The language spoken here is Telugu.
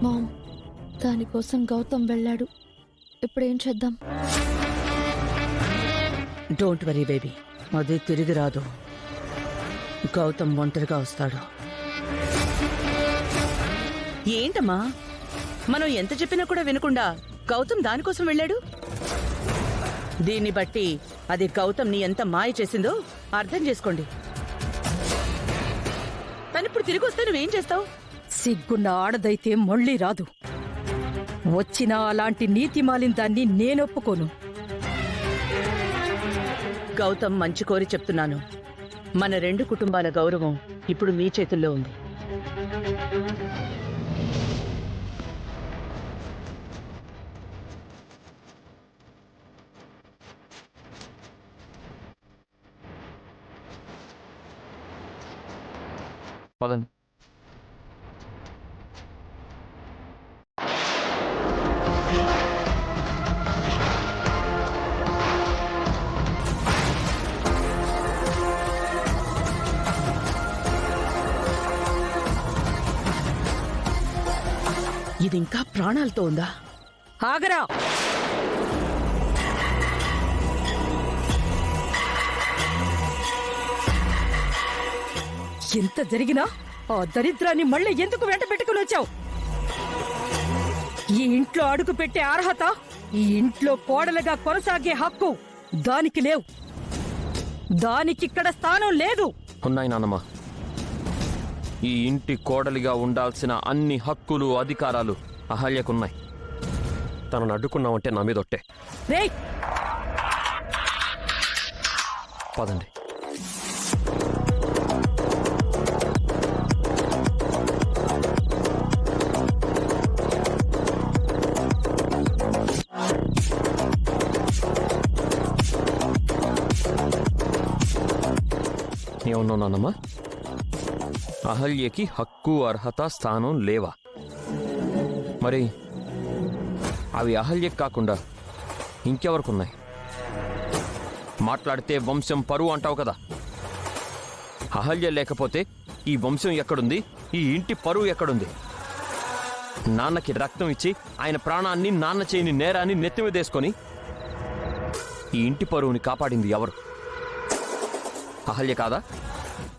మామ్, దానికోసం గౌతమ్ వెళ్ళాడు. ఇప్పుడేం చేద్దాం? డోంట్ వరీ బేబీ, అది తిరిగి రాదు. గౌతమ్ ఒంటరిగా వస్తాడు. ఏంటమ్మా, మనం ఎంత చెప్పినా కూడా వినకుండా గౌతమ్ దానికోసం వెళ్ళాడు? దీన్ని బట్టి అది గౌతమ్ని ఎంత మాయ చేసిందో అర్థం చేసుకోండి. తనిప్పుడు తిరిగి వస్తే నువ్వేం చేస్తావు? సిగ్గున్న ఆడదైతే మళ్ళీ రాదు. వచ్చినా అలాంటి నీతిమాలిన దాన్ని నేనొప్పుకోను. గౌతమ్ మంచి కోరి చెప్తున్నాను. మన రెండు కుటుంబాల గౌరవం ఇప్పుడు మీ చేతుల్లో ఉంది. పదండి. ఇది ఇంకా ప్రాణాలతో ఉందా? ఆగరా! ఎంత జరిగినా ఆ దరిద్రాన్ని మళ్ళీ ఎందుకు వెంట పెట్టుకుని వచ్చావు? ఈ ఇంట్లో అడుగు పెట్టే అర్హత, ఈ ఇంట్లో కోడలుగా కొనసాగే హక్కు దానికి లేవు. దానికిక్కడ స్థానం లేదు. ఉన్నాయి నాన్నమ్మ. ఈ ఇంటి కోడలిగా ఉండాల్సిన అన్ని హక్కులు అధికారాలు అహల్యకున్నాయి. తనను అడ్డుకున్నావంటే నా మీద ఒట్టే. రేయ్, పదండి. ఏమన్నావు నాన్నమ్మ? అహల్యకి హక్కు అర్హత స్థానం లేవా? మరి అవి అహల్యకి కాకుండా ఇంకెవరికున్నాయి? మాట్లాడితే వంశం పరువు అంటావు కదా. అహల్య లేకపోతే ఈ వంశం ఎక్కడుంది? ఈ ఇంటి పరువు ఎక్కడుంది? నాన్నకి రక్తం ఇచ్చి ఆయన ప్రాణాన్ని, నాన్న చేయని నేరాన్ని నెత్తిమీదేసుకొని ఈ ఇంటి పరువుని కాపాడింది ఎవరు? అహల్య కాదా?